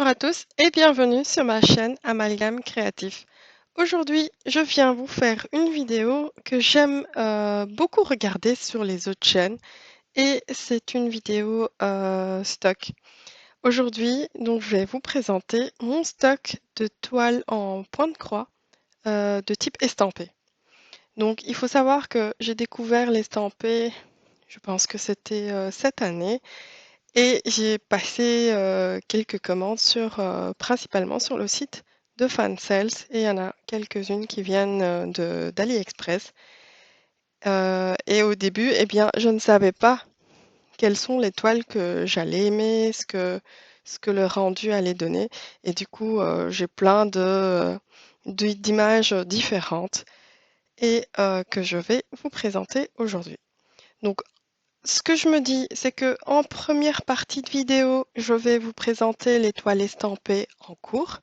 Bonjour à tous et bienvenue sur ma chaîne Amalgame Créatif. Aujourd'hui, je viens vous faire une vidéo que j'aime beaucoup regarder sur les autres chaînes et c'est une vidéo stock. Aujourd'hui, donc, je vais vous présenter mon stock de toiles en point de croix de type estampé. Donc, il faut savoir que j'ai découvert l'estampé, je pense que c'était cette année. Et j'ai passé quelques commandes principalement sur le site de Fansales et il y en a quelques-unes qui viennent d'AliExpress. Et au début, eh bien, je ne savais pas quelles sont les toiles que j'allais aimer, ce que le rendu allait donner. Et du coup, j'ai plein d'images différentes et que je vais vous présenter aujourd'hui. Donc, ce que je me dis, c'est que en première partie de vidéo, je vais vous présenter les toiles estampées en cours.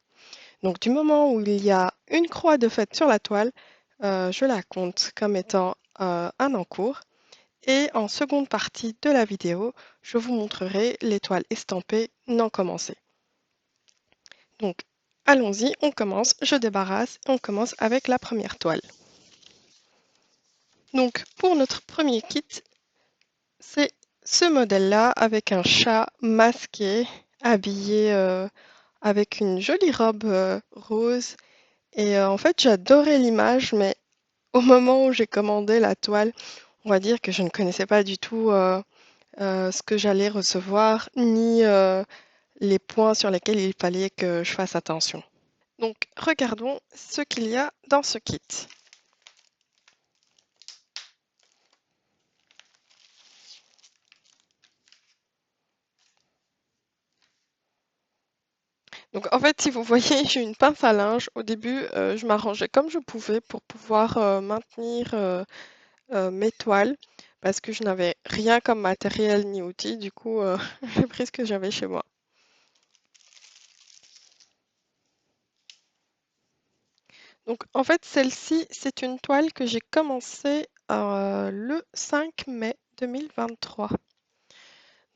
Donc du moment où il y a une croix de fait sur la toile, je la compte comme étant un en cours. Et en seconde partie de la vidéo, je vous montrerai les toiles estampées non commencées. Donc allons-y, on commence, je débarrasse et on commence avec la première toile. Donc pour notre premier kit, c'est ce modèle-là avec un chat masqué, habillé avec une jolie robe rose. Et en fait, j'adorais l'image, mais au moment où j'ai commandé la toile, on va dire que je ne connaissais pas du tout ce que j'allais recevoir, ni les points sur lesquels il fallait que je fasse attention. Donc, regardons ce qu'il y a dans ce kit. Donc en fait, si vous voyez, j'ai une pince à linge. Au début, je m'arrangeais comme je pouvais pour pouvoir maintenir mes toiles parce que je n'avais rien comme matériel ni outil. Du coup, j'ai pris ce que j'avais chez moi. Donc en fait, celle-ci, c'est une toile que j'ai commencée le 5 mai 2023.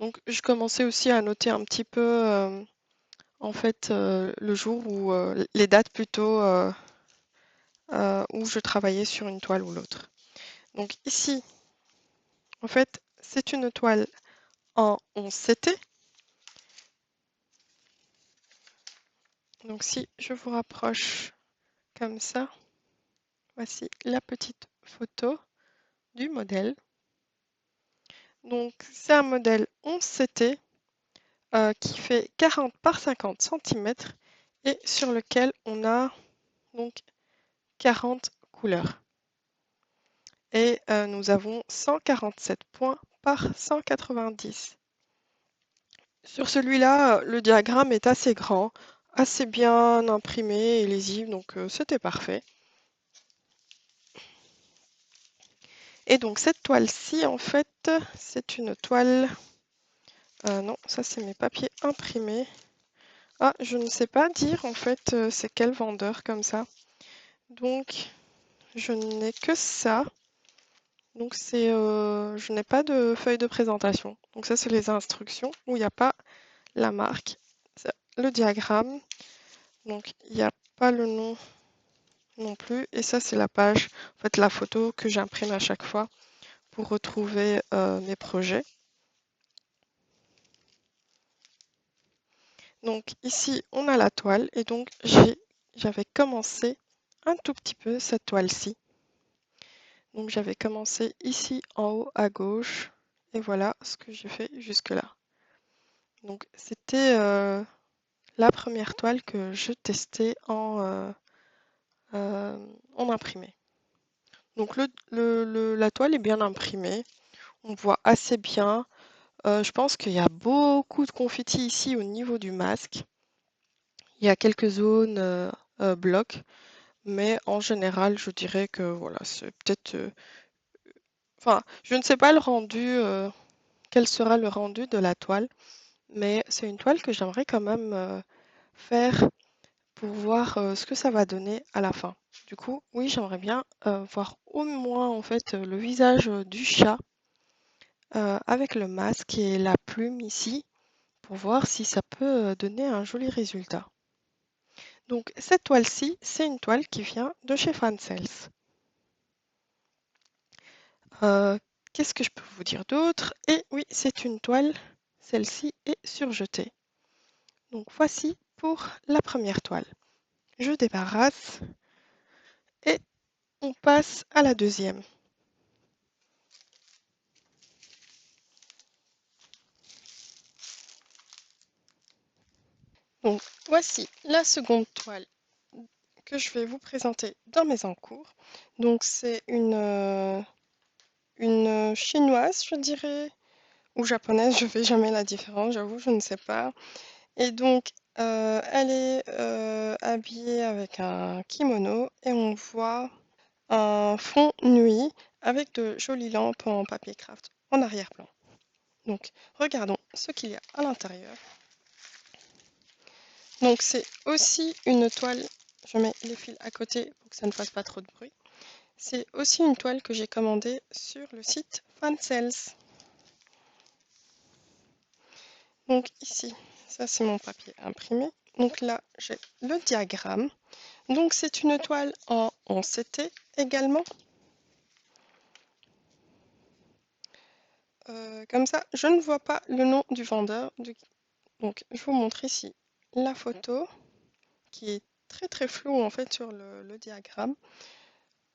Donc je commençais aussi à noter un petit peu en fait le jour où les dates plutôt où je travaillais sur une toile ou l'autre. Donc ici, en fait, c'est une toile en 11 CT. Donc si je vous rapproche comme ça, voici la petite photo du modèle. Donc c'est un modèle 11 CT qui fait 40 par 50 cm et sur lequel on a donc 40 couleurs. Et nous avons 147 points par 190. Sur celui-là, le diagramme est assez grand, assez bien imprimé et lisible, donc c'était parfait. Et donc cette toile-ci, en fait, c'est une toile... non, ça c'est mes papiers imprimés. Ah, je ne sais pas dire en fait c'est quel vendeur comme ça. Donc je n'ai que ça. Donc je n'ai pas de feuille de présentation. Donc ça c'est les instructions où il n'y a pas la marque, le diagramme. Donc il n'y a pas le nom non plus. Et ça c'est la page, en fait la photo que j'imprime à chaque fois pour retrouver mes projets. Donc ici on a la toile et donc j'avais commencé un tout petit peu cette toile-ci. Donc j'avais commencé ici en haut à gauche et voilà ce que j'ai fait jusque là. Donc c'était la première toile que je testais en imprimé. Donc la toile est bien imprimée, on voit assez bien. Je pense qu'il y a beaucoup de confetti ici au niveau du masque. Il y a quelques zones blocs, mais en général je dirais que voilà, c'est peut-être... Enfin, je ne sais pas le rendu, quel sera le rendu de la toile. Mais c'est une toile que j'aimerais quand même faire pour voir ce que ça va donner à la fin. Du coup, oui, j'aimerais bien voir au moins en fait le visage du chat avec le masque et la plume ici pour voir si ça peut donner un joli résultat. Donc cette toile-ci, c'est une toile qui vient de chez Fancels. Qu'est-ce que je peux vous dire d'autre? Et oui, c'est une toile, celle-ci est surjetée. Donc voici pour la première toile. Je débarrasse et on passe à la deuxième. Donc voici la seconde toile que je vais vous présenter dans mes encours. Donc c'est une chinoise, je dirais, ou japonaise, je ne fais jamais la différence, j'avoue, je ne sais pas. Et donc elle est habillée avec un kimono et on voit un fond nuit avec de jolies lampes en papier craft en arrière-plan. Donc regardons ce qu'il y a à l'intérieur. Donc c'est aussi une toile, je mets les fils à côté pour que ça ne fasse pas trop de bruit. C'est aussi une toile que j'ai commandée sur le site Fancels. Donc ici, ça c'est mon papier imprimé. Donc là, j'ai le diagramme. Donc c'est une toile en 11CT également. Comme ça, je ne vois pas le nom du vendeur. Donc je vous montre ici la photo qui est très très floue en fait sur le diagramme.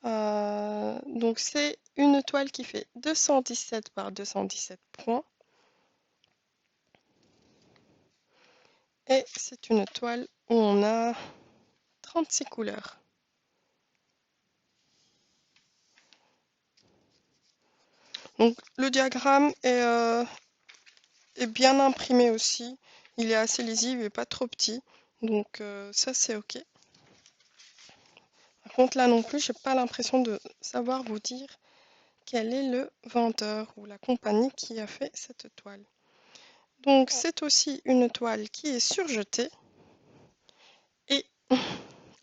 Donc c'est une toile qui fait 217 par 217 points. Et c'est une toile où on a 36 couleurs. Donc le diagramme est bien imprimé aussi. Il est assez lisible et pas trop petit. Donc ça c'est ok. Par contre là non plus, j'ai pas l'impression de savoir vous dire quel est le vendeur ou la compagnie qui a fait cette toile. Donc c'est aussi une toile qui est surjetée. Et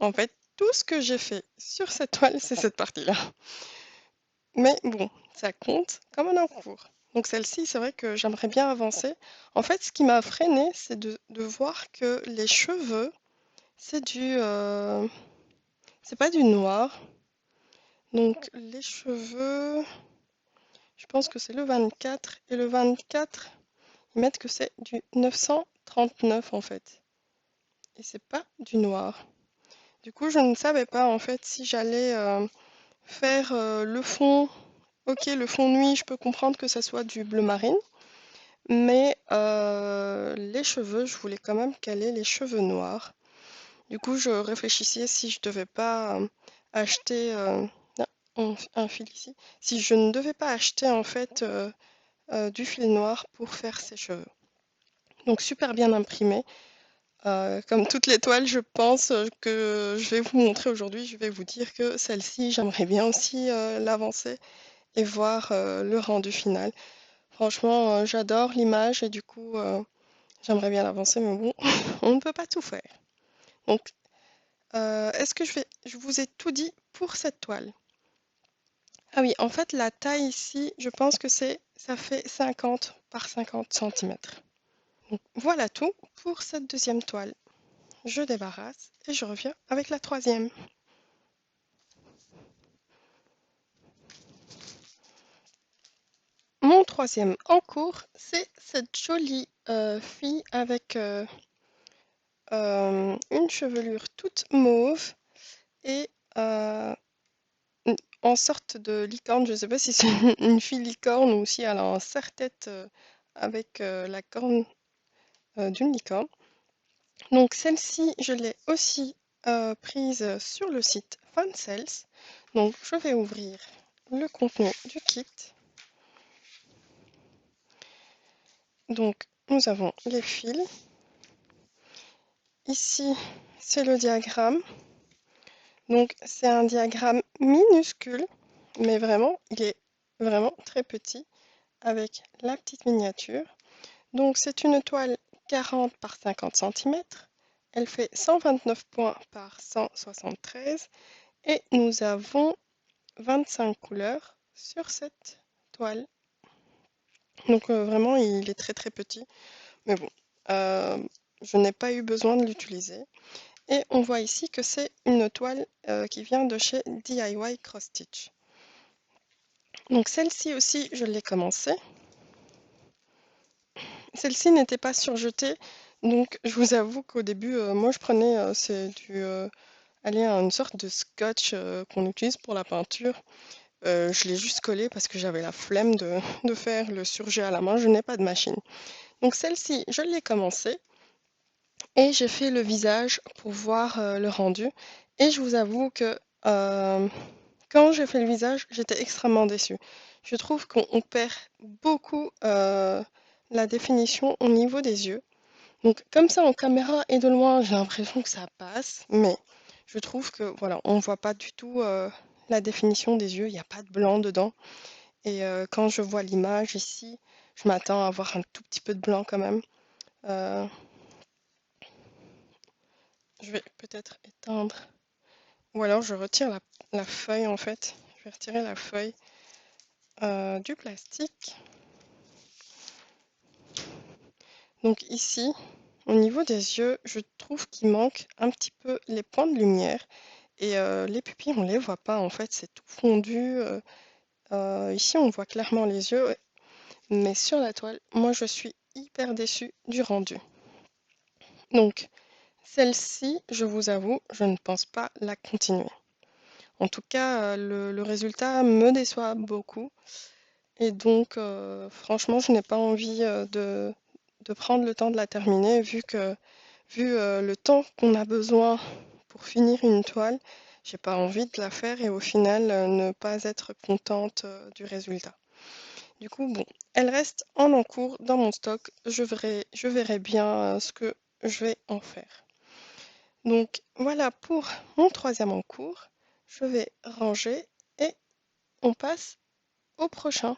en fait, tout ce que j'ai fait sur cette toile, c'est cette partie-là. Mais bon, ça compte comme un encours. Donc celle-ci, c'est vrai que j'aimerais bien avancer. En fait, ce qui m'a freiné, c'est de voir que les cheveux, c'est c'est pas du noir. Donc les cheveux, je pense que c'est le 24. Et le 24, ils mettent que c'est du 939 en fait. Et c'est pas du noir. Du coup, je ne savais pas en fait si j'allais faire le fond. Ok, le fond nuit, je peux comprendre que ça soit du bleu marine. Mais les cheveux, je voulais quand même caler les cheveux noirs. Du coup, je réfléchissais si je devais pas acheter un fil ici. Si je ne devais pas acheter en fait du fil noir pour faire ses cheveux. Donc super bien imprimé. Comme toutes les toiles, je pense que je vais vous montrer aujourd'hui. Je vais vous dire que celle-ci, j'aimerais bien aussi l'avancer et voir le rendu final. Franchement, j'adore l'image et du coup, j'aimerais bien l'avancer, mais bon, on ne peut pas tout faire. Donc, est-ce que je vous ai tout dit pour cette toile? Ah oui, en fait, la taille ici, je pense que ça fait 50 par 50 centimètres. Donc, voilà tout pour cette deuxième toile. Je débarrasse et je reviens avec la troisième. Mon troisième en cours, c'est cette jolie fille avec une chevelure toute mauve et en sorte de licorne. Je ne sais pas si c'est une fille licorne ou si elle a un serre-tête avec la corne d'une licorne. Donc celle-ci, je l'ai aussi prise sur le site Fancels. Donc je vais ouvrir le contenu du kit. Donc nous avons les fils. Ici, c'est le diagramme. Donc c'est un diagramme minuscule, mais vraiment, il est vraiment très petit avec la petite miniature. Donc c'est une toile 40 par 50 cm. Elle fait 129 points par 173 et nous avons 25 couleurs sur cette toile. Donc vraiment, il est très très petit. Mais bon, euh, je n'ai pas eu besoin de l'utiliser. Et on voit ici que c'est une toile qui vient de chez DIY Cross Stitch. Donc celle-ci aussi, je l'ai commencée. Celle-ci n'était pas surjetée, donc je vous avoue qu'au début, moi je prenais allez, une sorte de scotch qu'on utilise pour la peinture. Je l'ai juste collé parce que j'avais la flemme de faire le surjet à la main, je n'ai pas de machine. Donc celle-ci, je l'ai commencée et j'ai fait le visage pour voir le rendu. Et je vous avoue que quand j'ai fait le visage, j'étais extrêmement déçue. Je trouve qu'on perd beaucoup la définition au niveau des yeux. Donc comme ça en caméra et de loin, j'ai l'impression que ça passe, mais je trouve que voilà, on voit pas du tout la définition des yeux, il n'y a pas de blanc dedans. Et quand je vois l'image ici, je m'attends à avoir un tout petit peu de blanc quand même. Euh, je vais peut-être éteindre. Ou alors je retire la feuille en fait. Je vais retirer la feuille du plastique. Donc ici, au niveau des yeux, je trouve qu'il manque un petit peu les points de lumière. Et les pupilles, on les voit pas en fait, c'est tout fondu. Ici, on voit clairement les yeux, mais sur la toile, moi je suis hyper déçue du rendu. Donc, celle-ci, je vous avoue, je ne pense pas la continuer. En tout cas, le résultat me déçoit beaucoup. Et donc, franchement, je n'ai pas envie de prendre le temps de la terminer, vu le temps qu'on a besoin pour finir une toile, j'ai pas envie de la faire et au final ne pas être contente du résultat. Du coup, bon, elle reste en encours dans mon stock. Je verrai bien ce que je vais en faire. Donc voilà pour mon troisième encours. Je vais ranger et on passe au prochain.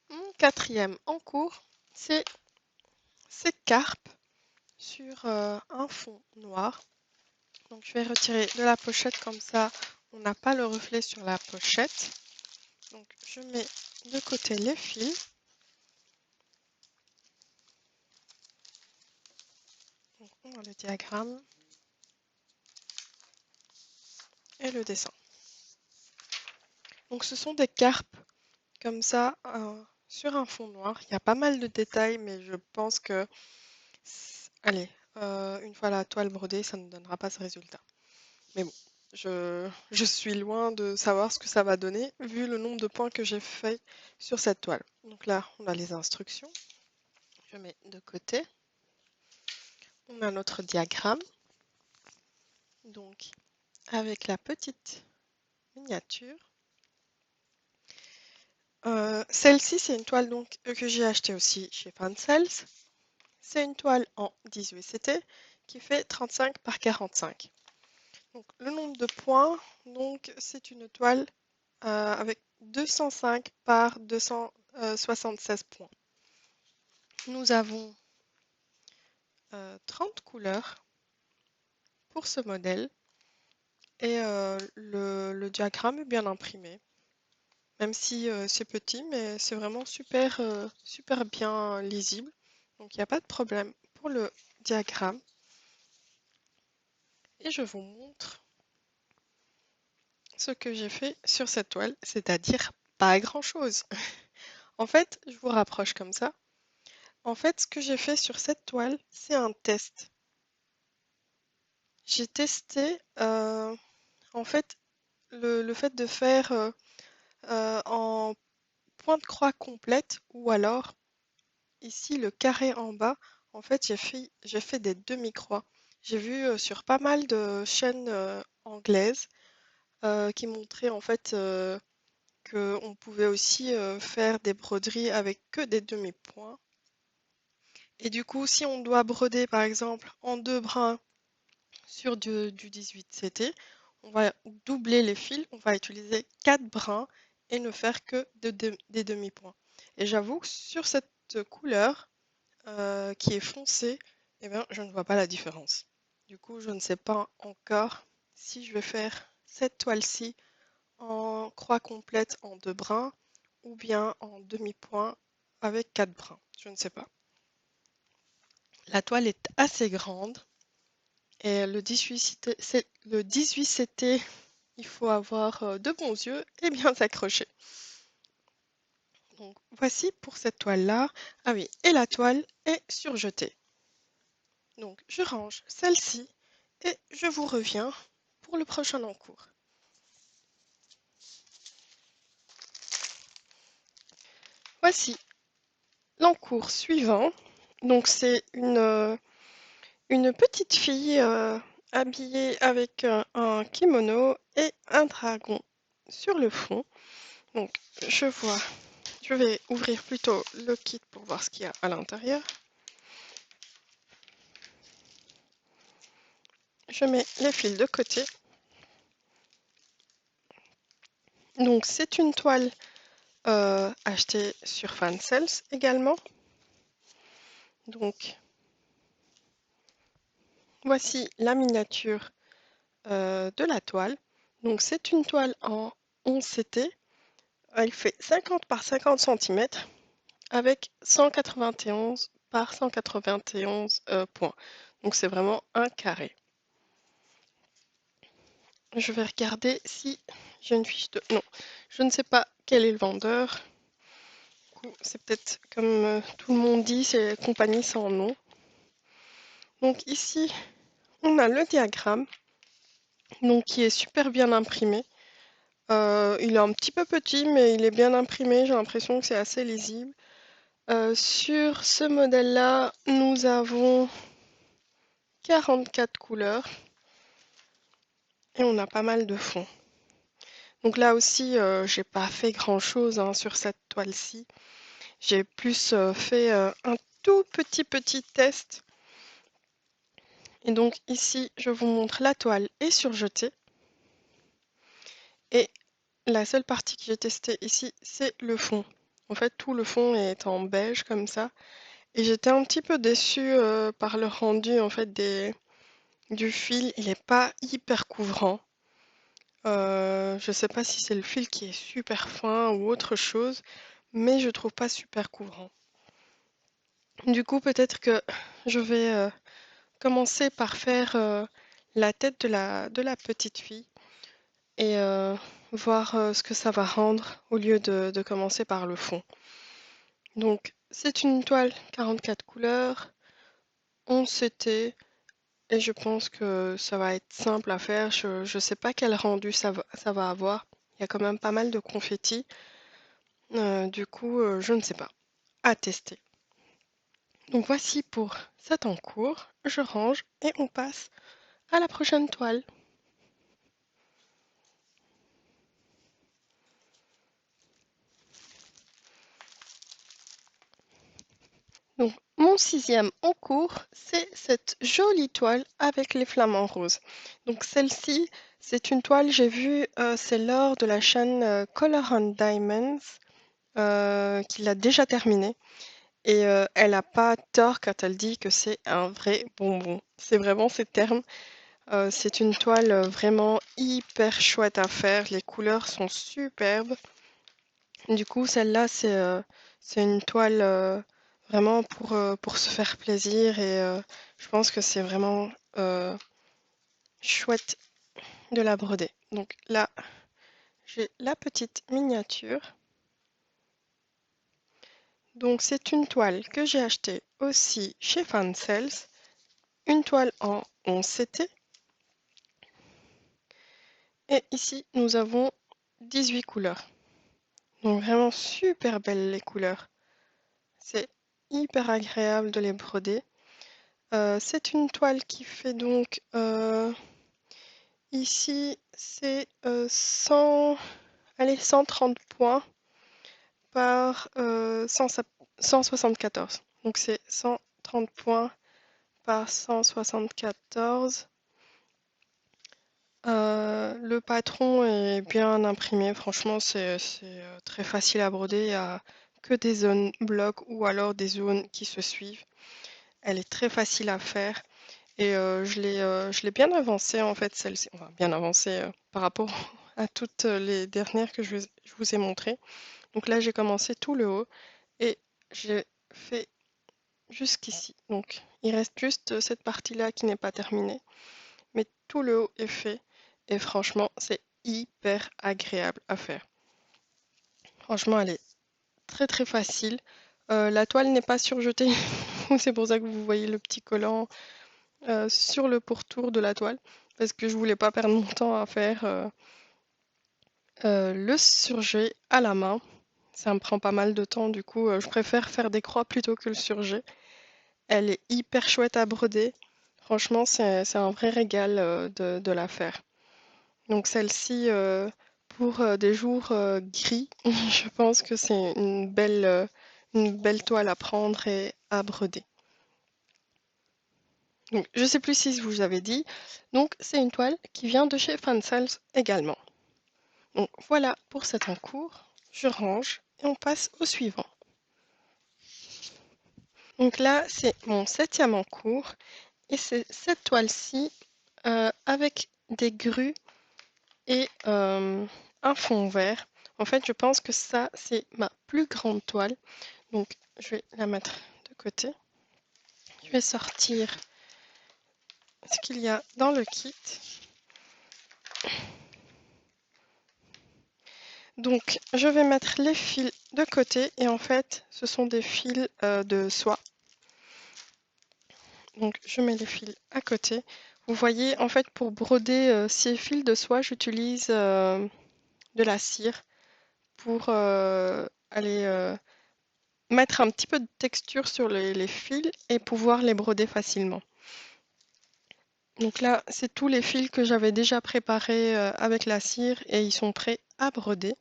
Mon quatrième encours, c'est ces carpes sur un fond noir. Donc je vais retirer de la pochette comme ça, on n'a pas le reflet sur la pochette. Donc je mets de côté les fils. Donc on a le diagramme et le dessin. Donc ce sont des carpes comme ça sur un fond noir. Il y a pas mal de détails, mais je pense que, allez, une fois la toile brodée, ça ne donnera pas ce résultat. Mais bon, je suis loin de savoir ce que ça va donner, vu le nombre de points que j'ai fait sur cette toile. Donc là, on a les instructions. Je mets de côté. On a notre diagramme. Donc, avec la petite miniature. Celle-ci, c'est une toile donc, que j'ai achetée aussi chez Fansels. C'est une toile en 18 CT qui fait 35 par 45. Donc, le nombre de points, donc c'est une toile avec 205 par 276 points. Nous avons 30 couleurs pour ce modèle et le diagramme est bien imprimé. Même si c'est petit, mais c'est vraiment super, super bien lisible. Donc il n'y a pas de problème pour le diagramme. Et je vous montre ce que j'ai fait sur cette toile, c'est-à-dire pas grand-chose. En fait, je vous rapproche comme ça. En fait, ce que j'ai fait sur cette toile, c'est un test. J'ai testé en fait le fait de faire en point de croix complète ou alors ici le carré en bas. En fait, j'ai fait des demi-croix. J'ai vu sur pas mal de chaînes anglaises qui montraient en fait qu'on pouvait aussi faire des broderies avec que des demi-points. Et du coup, si on doit broder par exemple en deux brins sur du 18 CT, on va doubler les fils, on va utiliser 4 brins et ne faire que des demi-points. Et j'avoue que sur cette couleur qui est foncée, eh bien, je ne vois pas la différence. Du coup, je ne sais pas encore si je vais faire cette toile-ci en croix complète en deux brins ou bien en demi-point avec 4 brins, je ne sais pas. La toile est assez grande et le 18 CT, il faut avoir de bons yeux et bien s'accrocher. Donc voici pour cette toile-là. Ah oui, et la toile est surjetée. Donc je range celle-ci et je vous reviens pour le prochain encours. Voici l'encours suivant. Donc c'est une petite fille habillée avec un kimono et un dragon sur le fond. Donc je vais ouvrir plutôt le kit pour voir ce qu'il y a à l'intérieur. Je mets les fils de côté. Donc c'est une toile achetée sur Fansales également. Donc voici la miniature de la toile. Donc c'est une toile en 11 CT. Elle fait 50 par 50 cm avec 191 par 191 points. Donc c'est vraiment un carré. Je vais regarder si j'ai une fiche de... Non, je ne sais pas quel est le vendeur. C'est peut-être comme tout le monde dit, c'est compagnie sans nom. Donc ici, on a le diagramme, donc qui est super bien imprimé. Il est un petit peu petit, mais il est bien imprimé. J'ai l'impression que c'est assez lisible. Sur ce modèle-là, nous avons 44 couleurs et on a pas mal de fonds. Donc là aussi, j'ai pas fait grand-chose sur cette toile-ci. J'ai plus fait un tout petit test. Et donc ici, je vous montre la toile est surjetée. Et la seule partie que j'ai testée ici, c'est le fond. En fait, tout le fond est en beige comme ça. Et j'étais un petit peu déçue par le rendu en fait du fil. Il n'est pas hyper couvrant. Je sais pas si c'est le fil qui est super fin ou autre chose, mais je trouve pas super couvrant. Du coup, peut-être que je vais commencer par faire la tête de la petite fille et voir ce que ça va rendre au lieu de commencer par le fond. Donc, c'est une toile 44 couleurs, 11 CT, et je pense que ça va être simple à faire. Je ne sais pas quel rendu ça va avoir. Il y a quand même pas mal de confettis. Du coup, je ne sais pas. À tester. Donc voici pour cet encours. Je range et on passe à la prochaine toile. Donc mon sixième encours, c'est cette jolie toile avec les flamants roses. Donc celle-ci, c'est une toile, j'ai vu, c'est Laure de la chaîne Color on Diamonds qui l'a déjà terminée. Et elle n'a pas tort quand elle dit que c'est un vrai bonbon. C'est vraiment ces termes. C'est une toile vraiment hyper chouette à faire. Les couleurs sont superbes. Du coup, celle-là, c'est une toile vraiment pour se faire plaisir. Et je pense que c'est vraiment chouette de la broder. Donc là, j'ai la petite miniature. Donc c'est une toile que j'ai achetée aussi chez Fansales. Une toile en 11 CT. Et ici, nous avons 18 couleurs. Donc vraiment super belles les couleurs. C'est hyper agréable de les broder. C'est une toile qui fait donc ici c'est 130 points par 174. Donc c'est 130 points par 174. Le patron est bien imprimé, franchement c'est très facile à broder, il n'y a que des zones blocs ou alors des zones qui se suivent. Elle est très facile à faire et je l'ai bien avancée en fait celle-ci, enfin bien avancée par rapport à toutes les dernières que je vous ai montrées. Donc là, j'ai commencé tout le haut et j'ai fait jusqu'ici. Donc il reste juste cette partie-là qui n'est pas terminée, mais tout le haut est fait et franchement, c'est hyper agréable à faire. Franchement, elle est très très facile. La toile n'est pas surjetée, c'est pour ça que vous voyez le petit collant sur le pourtour de la toile, parce que je voulais pas perdre mon temps à faire le surjet à la main. Ça me prend pas mal de temps, du coup, je préfère faire des croix plutôt que le surjet. Elle est hyper chouette à broder. Franchement, c'est un vrai régal de la faire. Donc celle-ci, pour des jours gris, je pense que c'est une belle toile à prendre et à broder. Donc, je ne sais plus si je vous avais dit. Donc, c'est une toile qui vient de chez Fansals également. Donc, voilà pour cet encours. Je range et on passe au suivant. Donc là, c'est mon 7e encours et c'est cette toile-ci avec des grues et un fond vert. En fait, je pense que ça, c'est ma plus grande toile. Donc, je vais la mettre de côté. Je vais sortir ce qu'il y a dans le kit. Donc, je vais mettre les fils de côté et en fait, ce sont des fils de soie. Donc, je mets les fils à côté. Vous voyez, en fait, pour broder ces fils de soie, j'utilise de la cire pour aller mettre un petit peu de texture sur les fils et pouvoir les broder facilement. Donc là, c'est tous les fils que j'avais déjà préparés avec la cire et ils sont prêts à broder.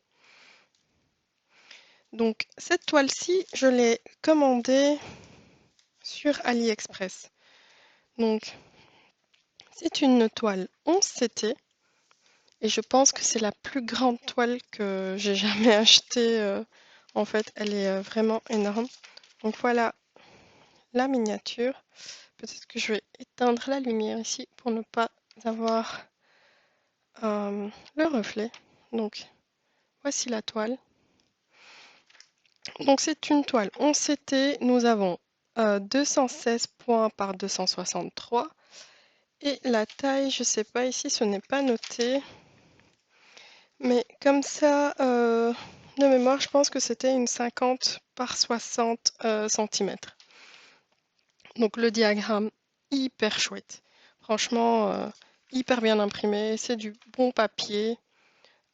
Donc cette toile-ci, je l'ai commandée sur AliExpress. Donc c'est une toile 11 CT et je pense que c'est la plus grande toile que j'ai jamais achetée. En fait, elle est vraiment énorme. Donc voilà la miniature. Peut-être que je vais éteindre la lumière ici pour ne pas avoir le reflet. Donc voici la toile. Donc c'est une toile 11 CT. Nous avons 216 points par 263. Et la taille, je sais pas, ici ce n'est pas noté. Mais comme ça, de mémoire, je pense que c'était une 50 par 60 cm. Donc le diagramme, hyper chouette. Franchement, hyper bien imprimé. C'est du bon papier,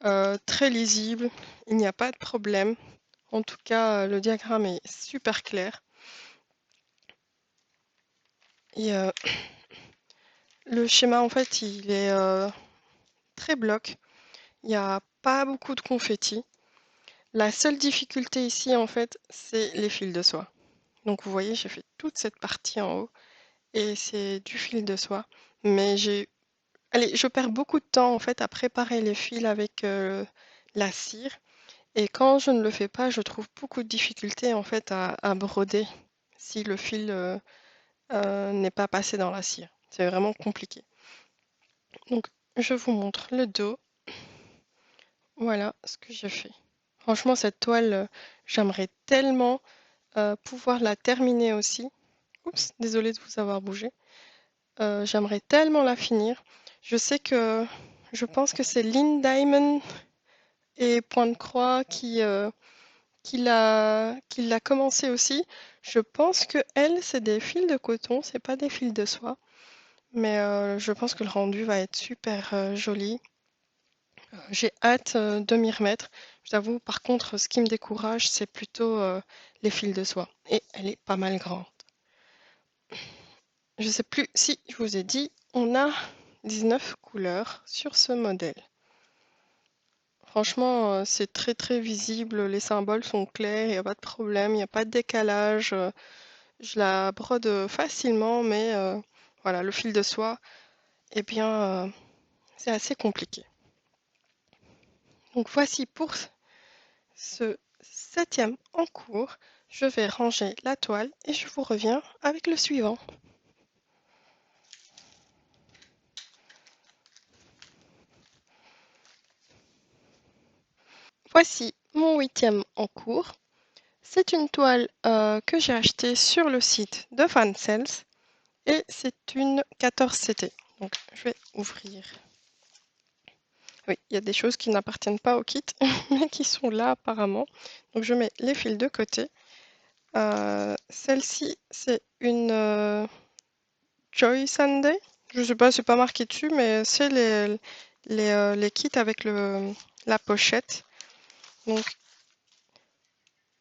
très lisible. Il n'y a pas de problème. En tout cas, le diagramme est super clair. Et le schéma, en fait, il est très bloc. Il n'y a pas beaucoup de confettis. La seule difficulté ici, en fait, c'est les fils de soie. Donc vous voyez, j'ai fait toute cette partie en haut et c'est du fil de soie. Mais allez, je perds beaucoup de temps en fait à préparer les fils avec la cire. Et quand je ne le fais pas, je trouve beaucoup de difficultés en fait à broder si le fil n'est pas passé dans la cire. C'est vraiment compliqué. Donc je vous montre le dos. Voilà ce que j'ai fait. Franchement, cette toile, j'aimerais tellement pouvoir la terminer aussi. Oups, désolée de vous avoir bougé. J'aimerais tellement la finir. Je pense que c'est Lynn Diamond et Point de Croix qui l'a commencé aussi. Je pense que elle, c'est des fils de coton, c'est pas des fils de soie. Mais je pense que le rendu va être super joli. J'ai hâte de m'y remettre. Je t'avoue, par contre, ce qui me décourage, c'est plutôt les fils de soie. Et elle est pas mal grande. Je sais plus si je vous ai dit, on a 19 couleurs sur ce modèle. Franchement, c'est très très visible, les symboles sont clairs, il n'y a pas de problème, il n'y a pas de décalage. Je la brode facilement, mais voilà, le fil de soie, eh bien, c'est assez compliqué. Donc voici pour ce 7e en cours. Je vais ranger la toile et je vous reviens avec le suivant. Voici mon 8e en cours. C'est une toile que j'ai achetée sur le site de Fansels et c'est une 14CT. Donc je vais ouvrir. Oui, il y a des choses qui n'appartiennent pas au kit, mais qui sont là apparemment. Donc je mets les fils de côté. Celle-ci, c'est une Joy Sunday. Je sais pas, c'est pas marqué dessus, mais c'est les kits avec la pochette. Donc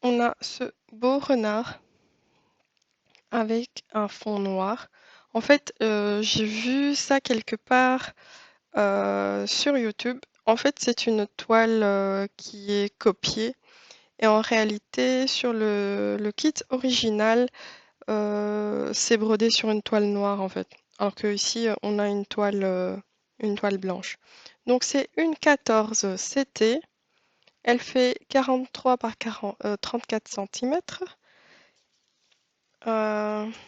on a ce beau renard avec un fond noir. En fait, j'ai vu ça quelque part sur YouTube. En fait, c'est une toile qui est copiée. Et en réalité, sur le kit original, c'est brodé sur une toile noire en fait. Alors que ici, on a une toile blanche. Donc c'est une 14 CT. Elle fait 43 par 34 cm.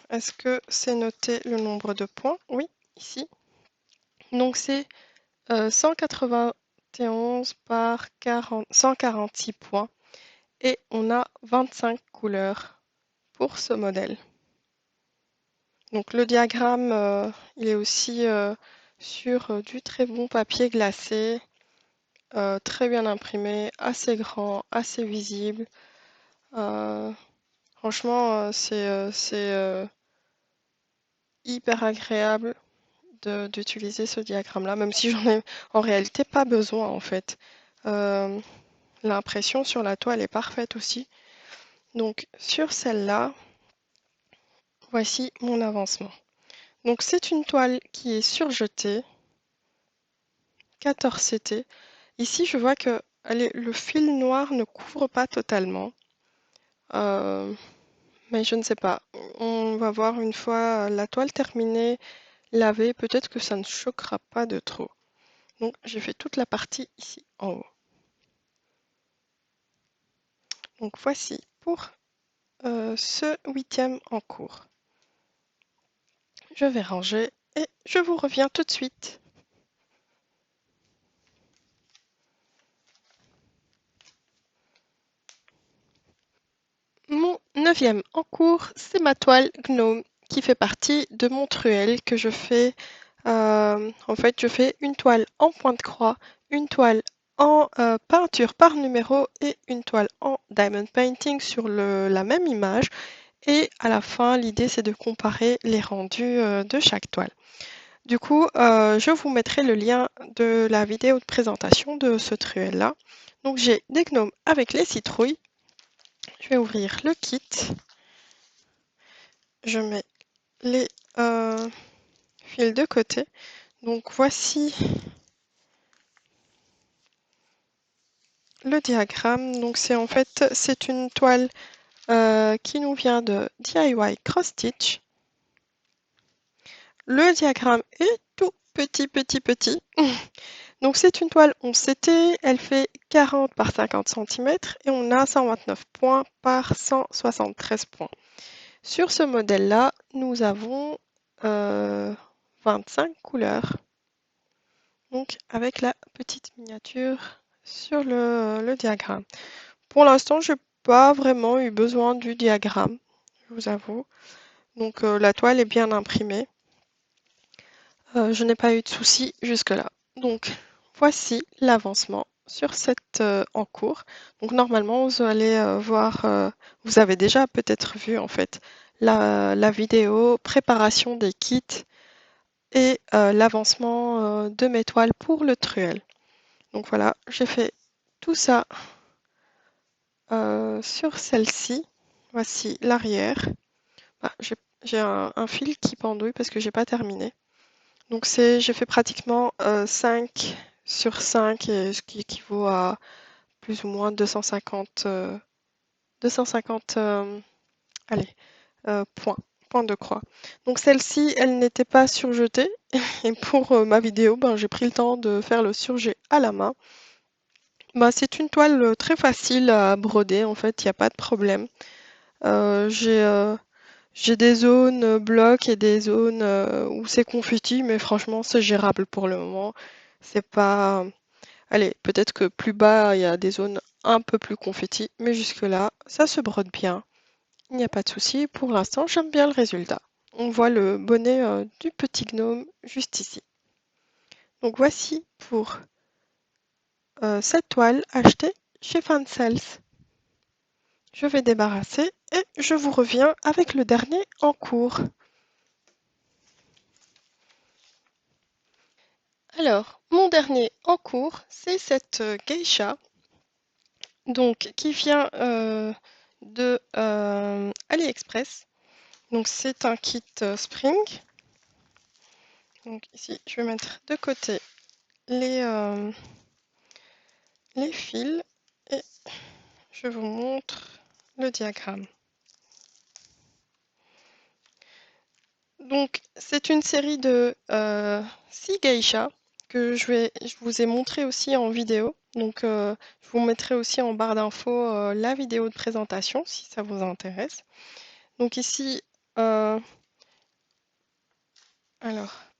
Est-ce que c'est noté le nombre de points? Oui, ici. Donc c'est 191 par 146 points. Et on a 25 couleurs pour ce modèle. Donc le diagramme, il est aussi sur du très bon papier glacé, très bien imprimé, assez grand, assez visible. Franchement, c'est hyper agréable d'utiliser ce diagramme-là, même si j'en ai en réalité pas besoin en fait. Euh, L'impression sur la toile est parfaite aussi. Donc sur celle-là, voici mon avancement. Donc c'est une toile qui est surjetée, 14 CT. Ici, je vois que allez, le fil noir ne couvre pas totalement. Euh, mais je ne sais pas. On va voir une fois la toile terminée, lavée. Peut-être que ça ne choquera pas de trop. Donc j'ai fait toute la partie ici en haut. Donc voici pour ce 8e en cours. Je vais ranger et je vous reviens tout de suite. Mon 9e en cours, c'est ma toile Gnome qui fait partie de mon truelle que je fais. En fait, je fais une toile en point de croix, une toile en peinture par numéro et une toile en diamond painting sur la même image. Et à la fin, l'idée c'est de comparer les rendus de chaque toile. Du coup, je vous mettrai le lien de la vidéo de présentation de ce truelle-là. Donc j'ai des gnomes avec les citrouilles. Je vais ouvrir le kit. Je mets les fils de côté. Donc voici le diagramme. Donc c'est en fait c'est une toile qui nous vient de DIY Cross Stitch. Le diagramme est tout petit. Donc c'est une toile 11 CT, elle fait 40 par 50 cm et on a 129 points par 173 points. Sur ce modèle-là, nous avons 25 couleurs. Donc avec la petite miniature sur le diagramme. Pour l'instant, je n'ai pas vraiment eu besoin du diagramme, je vous avoue. Donc la toile est bien imprimée. Je n'ai pas eu de soucis jusque-là. Donc voici l'avancement sur cette en cours. Donc normalement, vous allez voir, vous avez déjà peut-être vu en fait la vidéo préparation des kits et l'avancement de mes toiles pour le truelle. Donc voilà, j'ai fait tout ça sur celle-ci. Voici l'arrière. Ah, j'ai un fil qui pendouille parce que j'ai pas terminé. Donc j'ai fait pratiquement 5 sur 5, ce qui équivaut à plus ou moins 250, 250 allez, points de croix. Donc celle-ci, elle n'était pas surjetée. Et pour ma vidéo, ben, j'ai pris le temps de faire le surjet à la main. Bah, c'est une toile très facile à broder, en fait, il n'y a pas de problème. Euh, j'ai euh, j'ai des zones blocs et des zones où c'est confetti, mais franchement, c'est gérable pour le moment. C'est pas. Allez, peut-être que plus bas, il y a des zones un peu plus confetti, mais jusque-là, ça se brode bien. Il n'y a pas de souci. Pour l'instant, j'aime bien le résultat. On voit le bonnet du petit gnome juste ici. Donc voici pour cette toile achetée chez Fansels. Je vais débarrasser et je vous reviens avec le dernier en cours. Alors, mon dernier en cours, c'est cette geisha, donc qui vient de AliExpress. Donc c'est un kit spring. Donc ici, je vais mettre de côté les fils et je vous montre le diagramme. Donc c'est une série de 6 geishas que je vous ai montré aussi en vidéo. Donc je vous mettrai aussi en barre d'infos la vidéo de présentation si ça vous intéresse. Donc ici, alors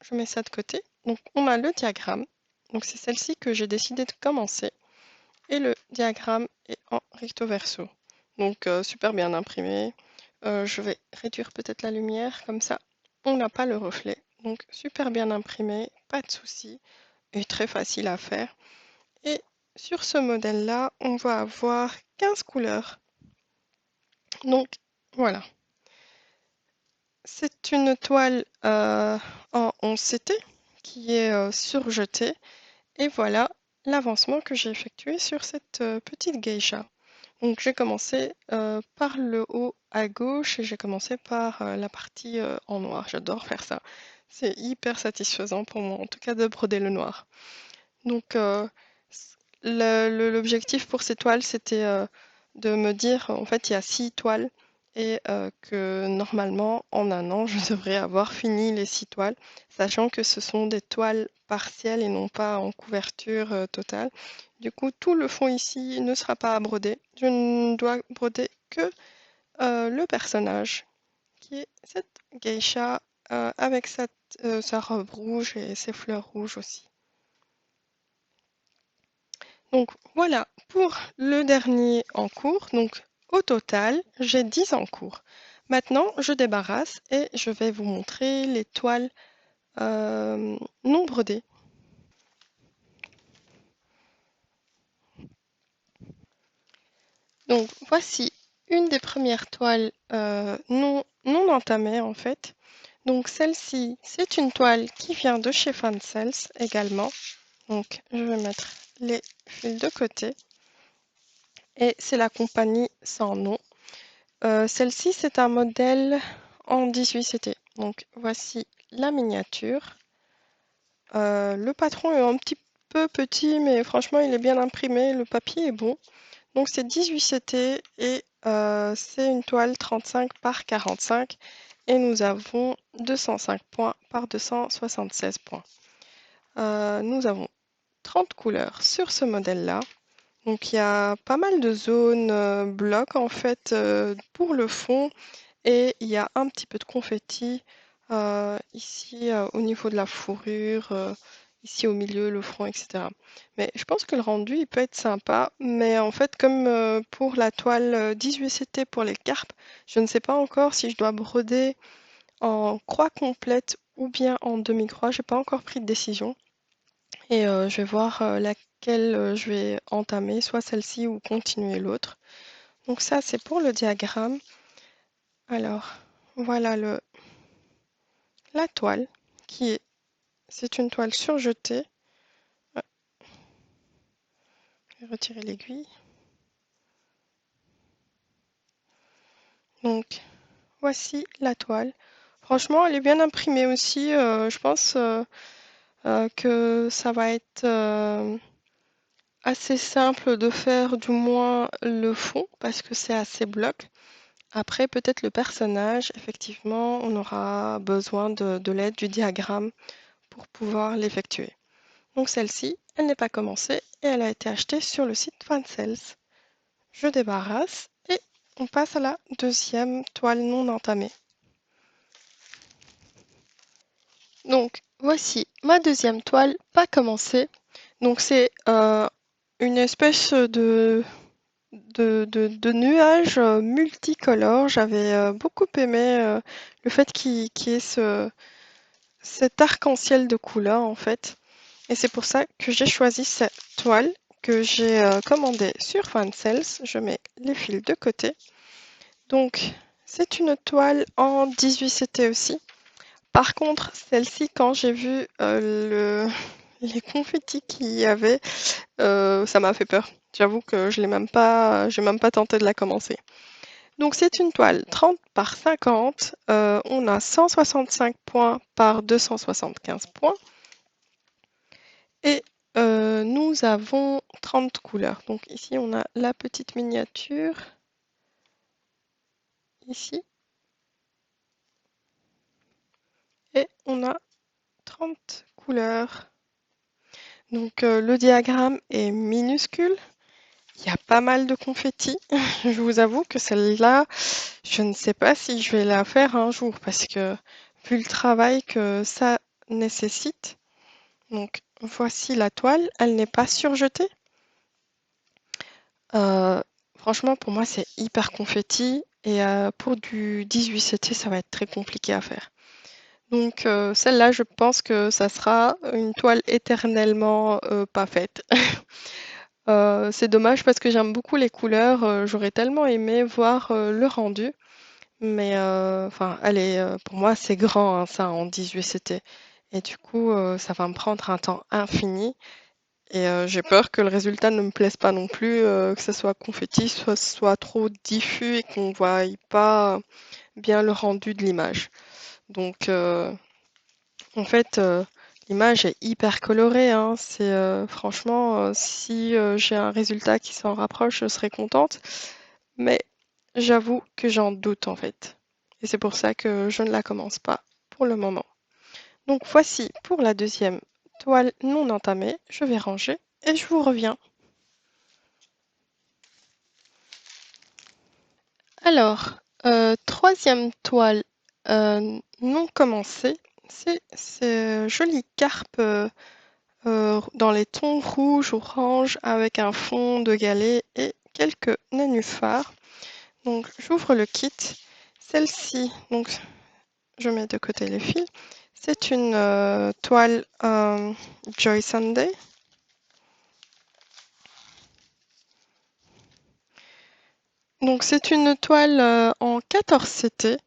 je mets ça de côté. Donc on a le diagramme. Donc c'est celle-ci que j'ai décidé de commencer. Et le diagramme est en recto verso. Donc super bien imprimé. Je vais réduire peut-être la lumière, comme ça on n'a pas le reflet. Donc super bien imprimé, pas de souci, et très facile à faire. Et sur ce modèle-là, on va avoir 15 couleurs. Donc voilà. C'est une toile en 11 CT qui est surjetée. Et voilà l'avancement que j'ai effectué sur cette petite geisha. Donc j'ai commencé par le haut à gauche et j'ai commencé par la partie en noir. J'adore faire ça. C'est hyper satisfaisant pour moi, en tout cas de broder le noir. Donc l'objectif pour ces toiles, c'était de me dire, en fait, il y a 6 toiles et que normalement, en un an, je devrais avoir fini les 6 toiles, sachant que ce sont des toiles partielles et non pas en couverture totale. Du coup, tout le fond ici ne sera pas à broder. Je ne dois broder que le personnage, qui est cette geisha avec sa robe rouge et ses fleurs rouges aussi. Donc voilà pour le dernier en cours. Donc au total, j'ai 10 en cours. Maintenant, je débarrasse et je vais vous montrer les toiles non brodées. Donc voici une des premières toiles non entamées en fait. Donc celle-ci, c'est une toile qui vient de chez Fansels également. Donc je vais mettre les fils de côté. Et c'est la compagnie sans nom. Celle-ci, c'est un modèle en 18 CT. Donc voici la miniature. Le patron est un petit peu petit, mais franchement, il est bien imprimé. Le papier est bon. Donc c'est 18 CT et c'est une toile 35 par 45. Et nous avons 205 points par 276 points. Nous avons 30 couleurs sur ce modèle-là. Donc il y a pas mal de zones blocs en fait pour le fond et il y a un petit peu de confetti ici au niveau de la fourrure, ici au milieu, le front, etc. Mais je pense que le rendu il peut être sympa, mais en fait comme pour la toile 18CT pour les carpes, je ne sais pas encore si je dois broder en croix complète ou bien en demi-croix, j'ai pas encore pris de décision. Et je vais voir laquelle je vais entamer, soit celle-ci ou continuer l'autre. Donc ça, c'est pour le diagramme. Alors, voilà la toile c'est une toile surjetée. Ah, je vais retirer l'aiguille. Donc, voici la toile. Franchement, elle est bien imprimée aussi. Je pense que ça va être assez simple de faire du moins le fond parce que c'est assez bloc. Après, peut-être le personnage, effectivement, on aura besoin de l'aide du diagramme pour pouvoir l'effectuer. Donc celle-ci, elle n'est pas commencée et elle a été achetée sur le site Fansels. Je débarrasse et on passe à la deuxième toile non entamée. Donc voici ma deuxième toile pas commencée. Donc c'est une espèce de de nuages multicolores. J'avais beaucoup aimé le fait qu'il y ait cet arc-en-ciel de couleurs en fait. Et c'est pour ça que j'ai choisi cette toile que j'ai commandée sur Fansales. Je mets les fils de côté. Donc, c'est une toile en 18CT aussi. Par contre, celle-ci, quand j'ai vu les confettis qu'il y avait, ça m'a fait peur. J'avoue que je l'ai même pas, j'ai même pas tenté de la commencer. Donc c'est une toile 30 par 50. On a 165 points par 275 points. Et nous avons 30 couleurs. Donc ici, on a la petite miniature. Ici. Et on a 30 couleurs. Donc le diagramme est minuscule. Il y a pas mal de confettis. Je vous avoue que celle-là, je ne sais pas si je vais la faire un jour parce que vu le travail que ça nécessite. Donc voici la toile, elle n'est pas surjetée. Euh, Franchement, pour moi, c'est hyper confetti et pour du 18CT, ça va être très compliqué à faire. Donc celle-là, je pense que ça sera une toile éternellement pas faite. C'est dommage parce que j'aime beaucoup les couleurs. J'aurais tellement aimé voir le rendu. Mais enfin, allez, pour moi, c'est grand, hein, ça, en 18CT. Et du coup, ça va me prendre un temps infini. Et j'ai peur que le résultat ne me plaise pas non plus, que ce soit confetti, soit trop diffus et qu'on ne voie pas bien le rendu de l'image. Donc, en fait, l'image est hyper colorée, hein. C'est franchement, si j'ai un résultat qui s'en rapproche, je serais contente. Mais j'avoue que j'en doute en fait. Et c'est pour ça que je ne la commence pas pour le moment. Donc voici pour la deuxième toile non entamée. Je vais ranger et je vous reviens. Alors, troisième toile non commencée, c'est ces jolies carpes dans les tons rouge, orange, avec un fond de galet et quelques nénuphars. Donc j'ouvre le kit. Celle-ci, donc je mets de côté les fils. C'est une toile Joy Sunday. Donc c'est une toile en 14 CT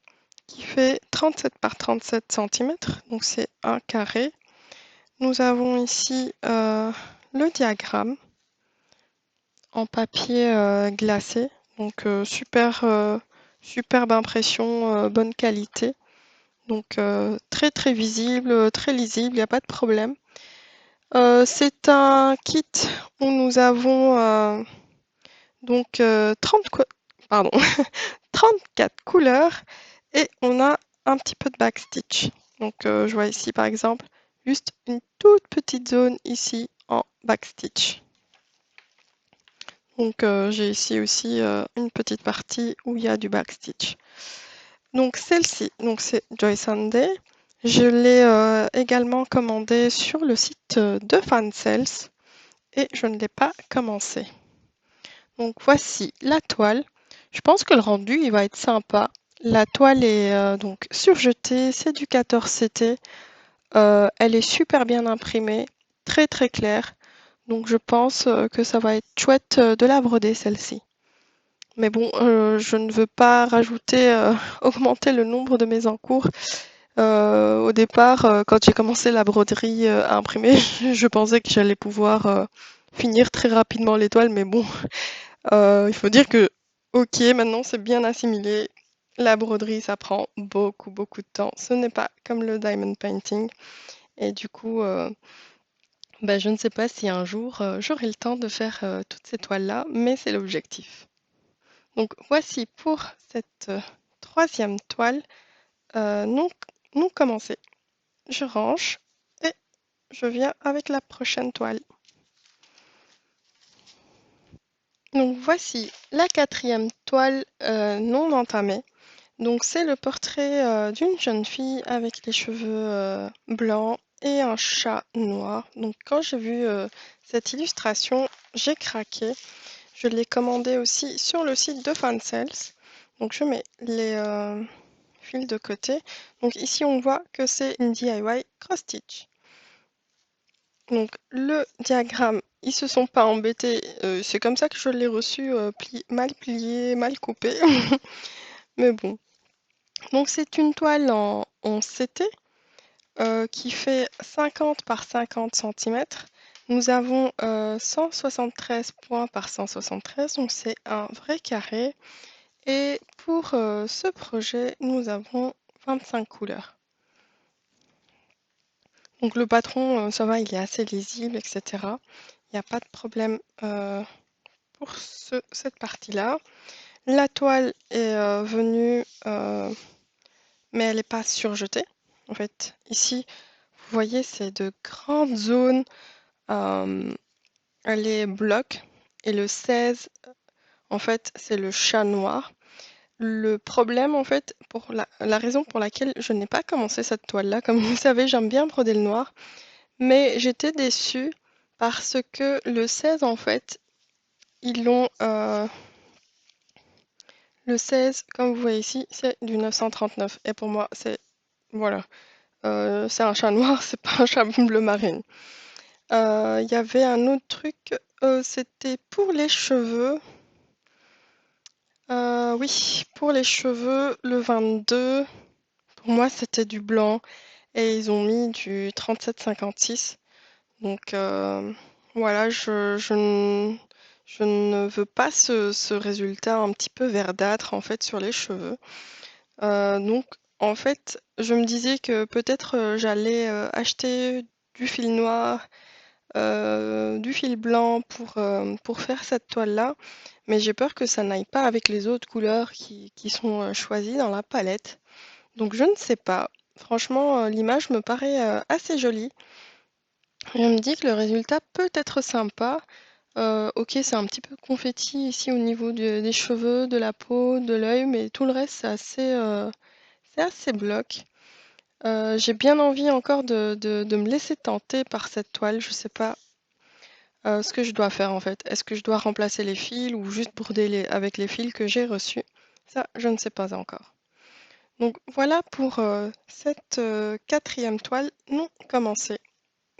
qui fait 37 par 37 cm. Donc c'est un carré. Nous avons ici le diagramme en papier glacé. Donc superbe impression, bonne qualité. Donc très très visible, très lisible, il n'y a pas de problème. C'est un kit où nous avons donc pardon, 34 couleurs et on a un petit peu de backstitch. Donc je vois ici par exemple juste une toute petite zone ici en backstitch. Donc j'ai ici aussi une petite partie où il y a du backstitch. Donc celle-ci, donc c'est Joy Sunday. Je l'ai également commandée sur le site de Fansales et je ne l'ai pas commencé. Donc voici la toile. Je pense que le rendu il va être sympa. La toile est donc surjetée, c'est du 14CT. Elle est super bien imprimée, très très claire. Donc je pense que ça va être chouette de la broder celle-ci. Mais bon, je ne veux pas rajouter, augmenter le nombre de mes encours. Au départ, quand j'ai commencé la broderie à imprimer, je pensais que j'allais pouvoir finir très rapidement l'étoile, mais bon, il faut dire que, ok, maintenant c'est bien assimilé. La broderie, ça prend beaucoup, beaucoup de temps. Ce n'est pas comme le diamond painting. Et du coup, bah, je ne sais pas si un jour j'aurai le temps de faire toutes ces toiles-là, mais c'est l'objectif. Donc voici pour cette troisième toile non, non commencée. Je range et je viens avec la prochaine toile. Donc voici la quatrième toile non entamée. Donc c'est le portrait d'une jeune fille avec les cheveux blancs et un chat noir. Donc quand j'ai vu cette illustration, j'ai craqué. Je l'ai commandé aussi sur le site de Fansales. Donc je mets les fils de côté. Donc ici on voit que c'est une DIY cross-stitch. Donc le diagramme, ils se sont pas embêtés. C'est comme ça que je l'ai reçu, mal plié, mal coupé. Mais bon. Donc c'est une toile en CT qui fait 50 par 50 cm. Nous avons 173 points par 173, donc c'est un vrai carré. Et pour ce projet, nous avons 25 couleurs. Donc le patron, ça va, il est assez lisible, etc. Il n'y a pas de problème pour cette partie-là. La toile est venue, mais elle n'est pas surjetée. En fait, ici, vous voyez, c'est de grandes zones. Elle est bloc. Et le 16, en fait, c'est le chat noir. Le problème, en fait, pour la raison pour laquelle je n'ai pas commencé cette toile-là, comme vous savez, j'aime bien broder le noir, mais j'étais déçue parce que le 16, en fait, ils l'ont... le 16, comme vous voyez ici, c'est du 939. Et pour moi, c'est... Voilà. C'est un chat noir, c'est pas un chat bleu marine. Il y avait un autre truc, c'était pour les cheveux. Oui, pour les cheveux, le 22, pour moi, c'était du blanc. Et ils ont mis du 37,56. Donc voilà, je ne veux pas ce résultat un petit peu verdâtre en fait sur les cheveux. Donc en fait, je me disais que peut-être j'allais acheter du fil noir, du fil blanc pour faire cette toile-là, mais j'ai peur que ça n'aille pas avec les autres couleurs qui sont choisies dans la palette. Donc je ne sais pas. Franchement, l'image me paraît assez jolie. Je me dis que le résultat peut être sympa. Ok, c'est un petit peu confetti ici au niveau des cheveux, de la peau, de l'œil, mais tout le reste c'est assez bloc. J'ai bien envie encore de me laisser tenter par cette toile. Je sais pas ce que je dois faire en fait. Est-ce que je dois remplacer les fils ou juste broder avec les fils que j'ai reçus? Ça, je ne sais pas encore. Donc voilà pour cette quatrième toile non commencée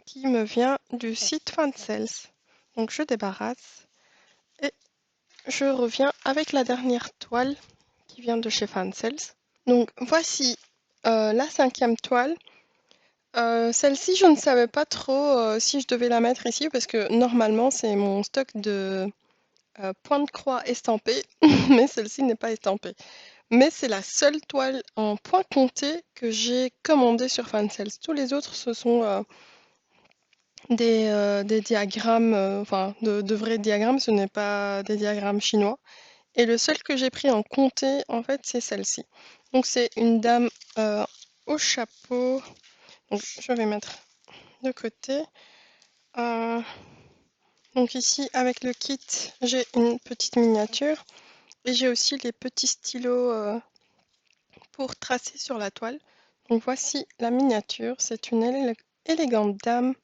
qui me vient du site Fansales. Donc je débarrasse et je reviens avec la dernière toile qui vient de chez Fansales. Donc voici la cinquième toile. Celle-ci, je ne savais pas trop si je devais la mettre ici parce que normalement c'est mon stock de points de croix estampés, mais celle-ci n'est pas estampée. Mais c'est la seule toile en point compté que j'ai commandée sur Fansales. Tous les autres, ce sont des diagrammes, enfin de vrais diagrammes, ce n'est pas des diagrammes chinois. Et le seul que j'ai pris en comté, en fait, c'est celle-ci. Donc c'est une dame au chapeau. Donc je vais mettre de côté. Donc ici, avec le kit, j'ai une petite miniature. Et j'ai aussi les petits stylos pour tracer sur la toile. Donc voici la miniature. C'est une élégante dame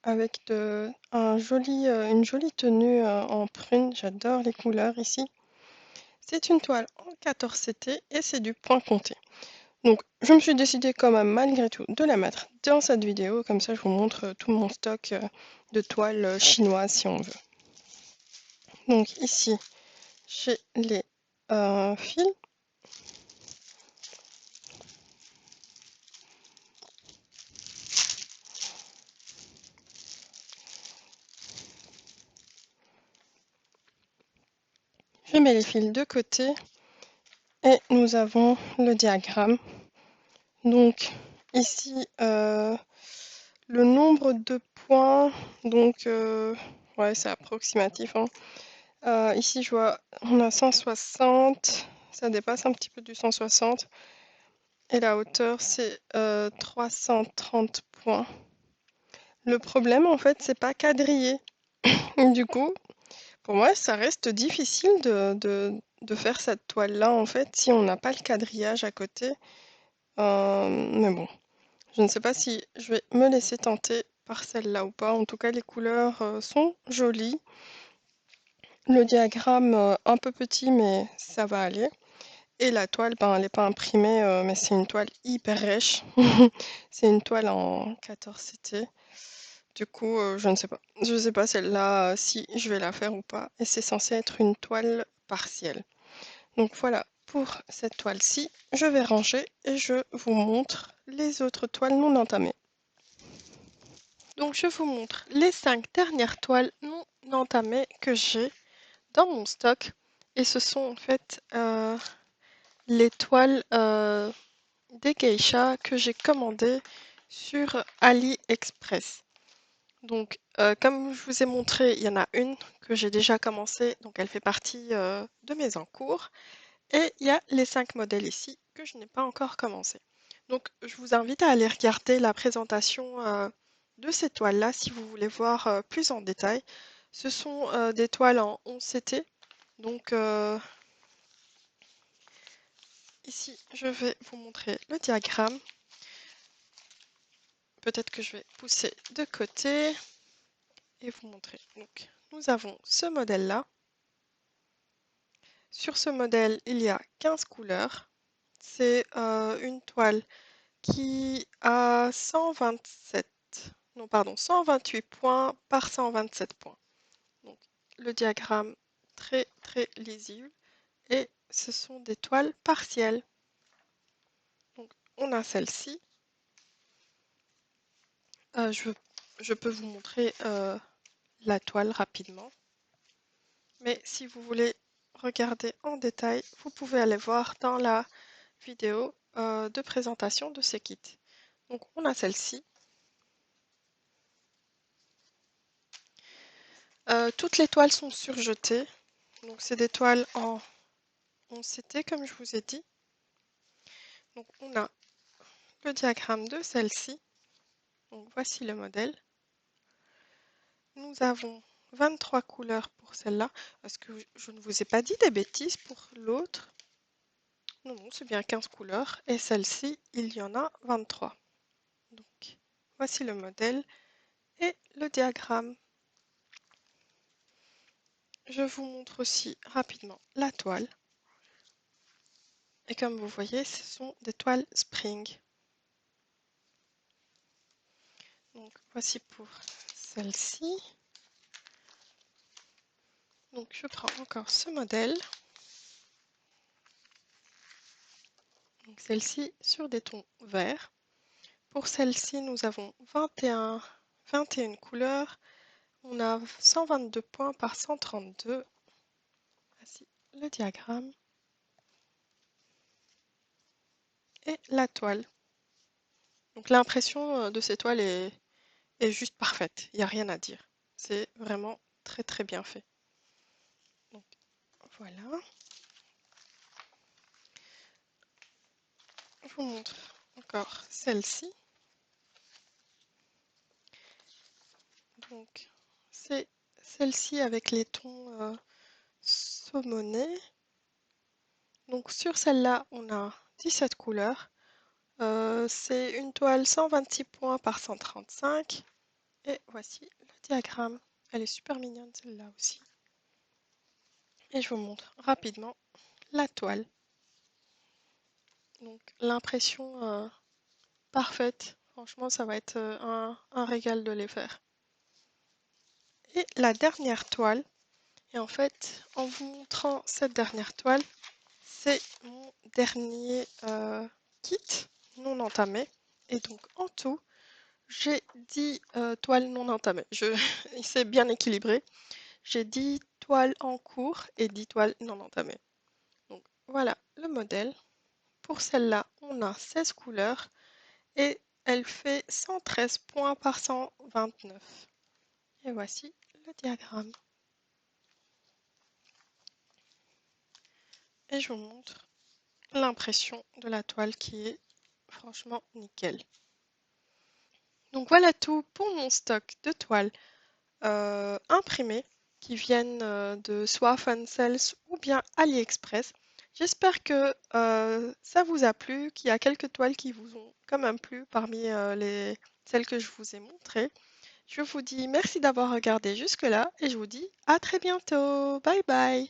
avec une jolie tenue en prune. J'adore les couleurs ici. C'est une toile en 14 CT et c'est du point compté. Donc je me suis décidée quand même malgré tout de la mettre dans cette vidéo. Comme ça je vous montre tout mon stock de toiles chinoises si on veut. Donc ici j'ai les fils. Je mets les fils de côté et nous avons le diagramme. Donc ici, le nombre de points, donc ouais, c'est approximatif, hein. Ici, je vois, on a 160, ça dépasse un petit peu du 160. Et la hauteur, c'est 330 points. Le problème, en fait, c'est pas quadrillé. Du coup, pour moi, ça reste difficile de faire cette toile-là, en fait, si on n'a pas le quadrillage à côté. Mais bon, je ne sais pas si je vais me laisser tenter par celle-là ou pas. En tout cas, les couleurs sont jolies. Le diagramme un peu petit, mais ça va aller. Et la toile, ben, elle n'est pas imprimée, mais c'est une toile hyper rêche. C'est une toile en 14 CT. Du coup, je ne sais pas. Je ne sais pas celle-là, si je vais la faire ou pas. Et c'est censé être une toile partielle. Donc voilà, pour cette toile-ci, je vais ranger et je vous montre les autres toiles non entamées. Donc je vous montre les 5 dernières toiles non entamées que j'ai dans mon stock. Et ce sont en fait les toiles des geishas que j'ai commandées sur AliExpress. Donc, comme je vous ai montré, il y en a une que j'ai déjà commencée, donc elle fait partie de mes en cours. Et il y a les 5 modèles ici que je n'ai pas encore commencé. Donc, je vous invite à aller regarder la présentation de ces toiles-là si vous voulez voir plus en détail. Ce sont des toiles en 11 CT. Donc, ici, je vais vous montrer le diagramme. Peut-être que je vais pousser de côté et vous montrer. Donc, nous avons ce modèle-là. Sur ce modèle, il y a 15 couleurs. C'est une toile qui a 127, non pardon, 128 points par 127 points. Donc, le diagramme très très lisible et ce sont des toiles partielles. Donc, on a celle-ci. Je peux vous montrer la toile rapidement. Mais si vous voulez regarder en détail, vous pouvez aller voir dans la vidéo de présentation de ces kits. Donc on a celle-ci. Toutes les toiles sont surjetées. Donc c'est des toiles en 11 CT comme je vous ai dit. Donc on a le diagramme de celle-ci. Donc voici le modèle. Nous avons 23 couleurs pour celle-là. Parce que je ne vous ai pas dit des bêtises pour l'autre. Non, non, c'est bien 15 couleurs. Et celle-ci, il y en a 23. Donc voici le modèle et le diagramme. Je vous montre aussi rapidement la toile. Et comme vous voyez, ce sont des toiles spring. Donc voici pour celle-ci. Donc je prends encore ce modèle. Donc celle-ci sur des tons verts. Pour celle-ci, nous avons 21 couleurs. On a 122 points par 132. Voici le diagramme. Et la toile. Donc l'impression de ces toiles est juste parfaite. Il n'y a rien à dire. C'est vraiment très très bien fait. Donc voilà. Je vous montre encore celle-ci. Donc c'est celle-ci avec les tons saumonés. Donc sur celle-là, on a 17 couleurs. C'est une toile 126 points par 135. Et voici le diagramme. Elle est super mignonne celle-là aussi. Et je vous montre rapidement la toile. Donc l'impression parfaite. Franchement, ça va être un régal de les faire. Et la dernière toile, et en fait, en vous montrant cette dernière toile, c'est mon dernier kit non entamé. Et donc en tout, j'ai 10 toiles non entamées. C'est bien équilibré. J'ai 10 toiles en cours et 10 toiles non entamées. Donc voilà le modèle. Pour celle-là, on a 16 couleurs et elle fait 113 points par 129. Et voici le diagramme. Et je vous montre l'impression de la toile qui est franchement nickel. Donc voilà tout pour mon stock de toiles imprimées qui viennent de soit Fansales ou bien AliExpress. J'espère que ça vous a plu, qu'il y a quelques toiles qui vous ont quand même plu parmi celles que je vous ai montrées. Je vous dis merci d'avoir regardé jusque-là et je vous dis à très bientôt. Bye bye.